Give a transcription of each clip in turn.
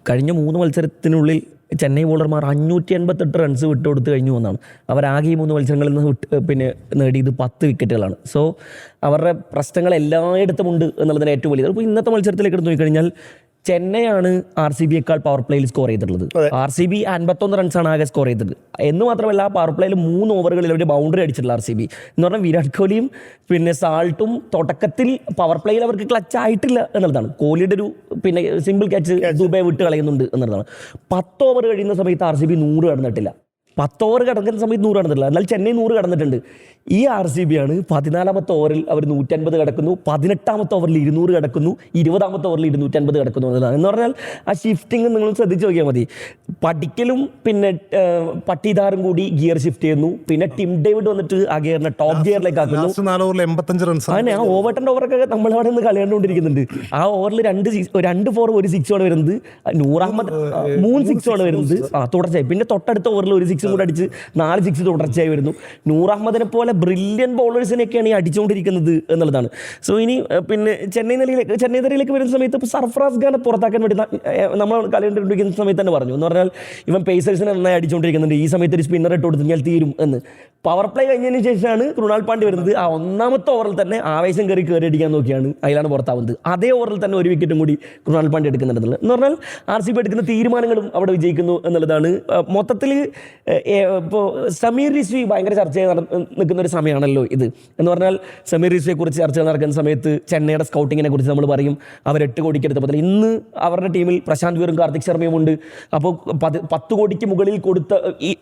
കഴിഞ്ഞ 3 മത്സരത്തിനുള്ളിൽ ചെന്നൈ ബോളർമാർ 588 റൺസ് വിട്ടുകൊടുത്ത് കഴിഞ്ഞു എന്നാണ്. അവരാകെ ഈ 3 മത്സരങ്ങളിൽ നിന്ന് നേടിയത് 10 വിക്കറ്റുകളാണ്. സോ അവരുടെ പ്രശ്നങ്ങൾ എല്ലായിടത്തും ഉണ്ട് എന്നുള്ളതിന് ഏറ്റവും വലിയത്. അപ്പോൾ ഇന്നത്തെ മത്സരത്തിലേക്ക് എടുത്ത് നോക്കിക്കഴിഞ്ഞാൽ ചെന്നൈയാണ് RCBയേക്കാൾ പവർ പ്ലേയിൽ സ്കോർ ചെയ്തിട്ടുള്ളത്. RCB 51 റൺസാണ് ആകെ സ്കോർ ചെയ്തത്. എന്ന് മാത്രമല്ല ആ പവർ പ്ലേയിൽ 3 ഓവറുകളിൽ അവർ ബൗണ്ടറി അടിച്ചിട്ടുള്ള RCB എന്ന് പറഞ്ഞാൽ വിരാട് കോഹ്ലിയും സാൾട്ടും തുടക്കത്തിൽ പവർ പ്ലേയിൽ അവർക്ക് ക്ലച്ച് ആയിട്ടില്ല എന്നുള്ളതാണ്. കോഹ്ലിയുടെ ഒരു സിമ്പിൾ ക്യാച്ച് ദുബൈ വിട്ട് കളയുന്നുണ്ട് എന്നുള്ളതാണ്. 10 ഓവർ കഴിയുന്ന സമയത്ത് RCB 100 കടന്നിട്ടില്ല. 10 ഓവർ കടക്കുന്ന സമയത്ത് 100 കടന്നിട്ടില്ല. എന്നാൽ ചെന്നൈ 100 കടന്നിട്ടുണ്ട്. ഈ RCB ആണ് 14ാമത്തെ ഓവറിൽ അവർ 150 കടക്കുന്നു, 18ാമത്തെ ഓവറിൽ 200 കടക്കുന്നു, 20ാമത്തെ ഓവറിൽ 250 കടക്കുന്നു എന്നുള്ളതാണ്. എന്ന് പറഞ്ഞാൽ ആ ഷിഫ്റ്റിംഗ് നിങ്ങൾ ശ്രദ്ധിച്ച് നോക്കിയാൽ മതി. പടിക്കലും പട്ടീദാറും കൂടി ഗിയർ ഷിഫ്റ്റ് ചെയ്യുന്നു. ടിം ഡേവിഡ് വന്നിട്ട് ആ ഗിയറിനെ ടോപ്പ് ഗിയറിലേക്ക് ആക്കുന്നു. അങ്ങനെ ആ ഓവർട്ടൻ്റെ ഓവറൊക്കെ നമ്മളവിടെ നിന്ന് കളി കണ്ടുകൊണ്ടിരിക്കുന്നുണ്ട്. ആ ഓവറിൽ 2 4 1 6 ആണ് വരുന്നത്. നൂർ അഹമ്മദ് 3 6 ആണ് വരുന്നത് തുടർച്ചയായി. തൊട്ടടുത്ത ഓവറിൽ 1 6 കൂടെ അടിച്ച് 4 6 തുടർച്ചയായി വരുന്നു. നൂർ അഹമ്മദിനെ പോലെ ബ്രില്യൻ ബോളേഴ്സിനെയൊക്കെയാണ് ഈ അടിച്ചുകൊണ്ടിരിക്കുന്നത് എന്നുള്ളതാണ്. സോ ഇനി ചെന്നൈ നിരയിലേക്ക് വരുന്ന സമയത്ത് ഇപ്പോൾ സർഫറാസ് ഖാനെ പുറത്താക്കാൻ വേണ്ടി നമ്മൾ കളി കണ്ടുകൊണ്ടിരിക്കുന്ന സമയത്ത് തന്നെ പറഞ്ഞു. എന്ന് പറഞ്ഞാൽ ഇവൻ പേസേഴ്സിനെ നന്നായി അടിച്ചുകൊണ്ടിരിക്കുന്നുണ്ട്, ഈ സമയത്ത് ഒരു സ്പിന്നർ ഇട്ട് കൊടുത്തു തീരും എന്ന്. പവർ പ്ലേ കഴിഞ്ഞതിന് ശേഷമാണ് കൃണാൽ പാണ്ഡ്യ വരുന്നത്. ആ 1ാമത്തെ ഓവറിൽ തന്നെ ആവേശം കയറി അടിക്കാൻ നോക്കിയാണ് അതിലാണ് പുറത്താവുന്നത്. അതേ ഓവറിൽ തന്നെ 1 വിക്കറ്റും കൂടി കൃണാൽ പാണ്ഡ്യ എടുക്കുന്നുണ്ടെന്നുള്ളത്. എന്ന് പറഞ്ഞാൽ RCB എടുക്കുന്ന തീരുമാനങ്ങളും അവിടെ വിജയിക്കുന്നു എന്നുള്ളതാണ്. മൊത്തത്തിൽ ഇപ്പോൾ സമീർ റിസ്വി ഭയങ്കര ചർച്ച നിൽക്കുന്ന ഒരു സമയമാണല്ലോ ഇത്. എന്ന് പറഞ്ഞാൽ സമീർ റിസ്വിയെ കുറിച്ച് ചർച്ചകൾ നടക്കുന്ന സമയത്ത് ചെന്നൈയുടെ സ്കൗട്ടിങ്ങിനെ കുറിച്ച് നമ്മൾ പറയും. അവർ 8 കോടിക്ക് എടുത്ത പദ്ധതി. ഇന്ന് അവരുടെ ടീമിൽ പ്രശാന്ത് വീറും കാർത്തിക് ശർമ്മയും ഉണ്ട്. അപ്പോൾ 10 കോടിക്ക് മുകളിൽ കൊടുത്ത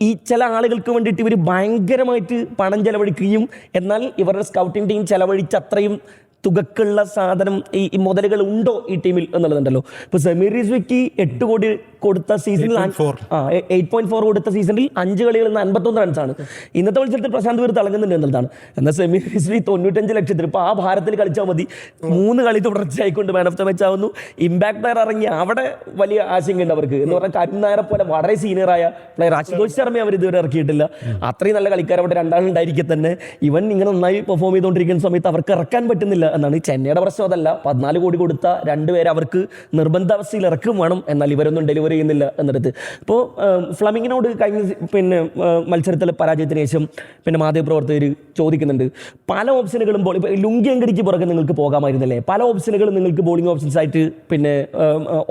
ഈ ചില ആളുകൾക്ക് വേണ്ടിയിട്ട് ഇവർ ഭയങ്കരമായിട്ട് പണം ചെലവഴിക്കുകയും എന്നാൽ ഇവരുടെ സ്കൗട്ടിംഗ് ടീം ചെലവഴിച്ച അത്രയും തുകക്കുള്ള സാധനം ഈ മുതലുകൾ ഉണ്ടോ ഈ ടീമിൽ എന്നുള്ളതുണ്ടല്ലോ. ഇപ്പോൾ സമീർ റിസ്വിക്ക് 8 കോടി കൊടുത്ത സീസണിൽ 8.4 കൊടുത്ത സീസണിൽ 5 കളികളിൽ നിന്ന് 51 റൺസാണ്. ഇന്നത്തെ മത്സരത്തിൽ പ്രശാന്ത് വീർ തിളങ്ങുന്നുണ്ട് എന്നുള്ളതാണ്. എന്നാൽ സമീർ റിസ്വി 95 ലക്ഷത്തിൽ ഇപ്പോൾ ആ ഭാരത്തിൽ കളിച്ചാൽ മതി. 3 കളി തുടർച്ചയായിക്കൊണ്ട് മാൻ ഓഫ് ദ മാച്ച് ആവുന്നു. ഇമ്പാക്ട് പ്ലെയർ ഇറങ്ങി അവിടെ വലിയ ആശങ്കയുണ്ട് അവർക്ക്. എന്ന് പറഞ്ഞാൽ കരുൺ നായരെ പോലെ വളരെ സീനിയറായ പ്ലെയർ അശുതോഷ് ശർമ്മയെ അവർ ഇതുവരെ ഇറക്കിയിട്ടില്ല. അത്രയും നല്ല കളിക്കാർ അവിടെ 2 ആളുണ്ടായിരിക്കെ തന്നെ ഇവൻ ഇങ്ങനെ നന്നായി പെർഫോം ചെയ്തുകൊണ്ടിരിക്കുന്ന സമയത്ത് അവർക്ക് ഇറക്കാൻ പറ്റുന്നില്ല എന്നാണ്. ചെന്നൈയുടെ പ്രശ്നം അതല്ല. 14 കോടി കൊടുത്ത 2 പേരെ അവർക്ക് നിർബന്ധാവസ്ഥയിൽ ഇറക്കും വേണം, എന്നാൽ ഇവരൊന്നും ഡെലിവറി ചെയ്യുന്നില്ല എന്നിടത്ത്. ഇപ്പോൾ ഫ്ലമിങ്ങിനോട് കഴിഞ്ഞ മത്സരത്തിലെ പരാജയത്തിന് ശേഷം മാധ്യമപ്രവർത്തകർ ചോദിക്കുന്നുണ്ട്, പല ഓപ്ഷനുകളും ഇപ്പോൾ ലുങ്കി അങ്കടിക്ക് പുറകെ നിങ്ങൾക്ക് പോകാമായിരുന്നല്ലേ, പല ഓപ്ഷനുകളും നിങ്ങൾക്ക് ബോളിംഗ് ഓപ്ഷൻസ് ആയിട്ട്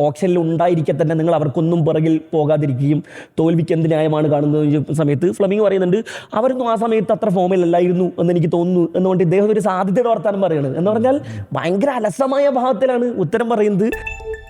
ഓപ്ഷനിൽ ഉണ്ടായിരിക്കെ തന്നെ നിങ്ങൾ അവർക്കൊന്നും പുറകിൽ പോകാതിരിക്കുകയും തോൽവിക്ക് എന്ത് ന്യായമാണ് കാണുന്നത് സമയത്ത് ഫ്ലമിങ് പറയുന്നുണ്ട്, അവരൊന്നും ആ സമയത്ത് അത്ര ഫോമിലല്ലായിരുന്നു എന്ന് എനിക്ക് തോന്നുന്നു എന്നുകൊണ്ട് ഇദ്ദേഹം ഒരു സാധ്യതയുടെ വർത്താനം പറയുന്നത്. എന്ന് പറഞ്ഞാൽ ഭയങ്കര അലസമായ ഭാവത്തിലാണ് ഉത്തരം പറയുന്നത്.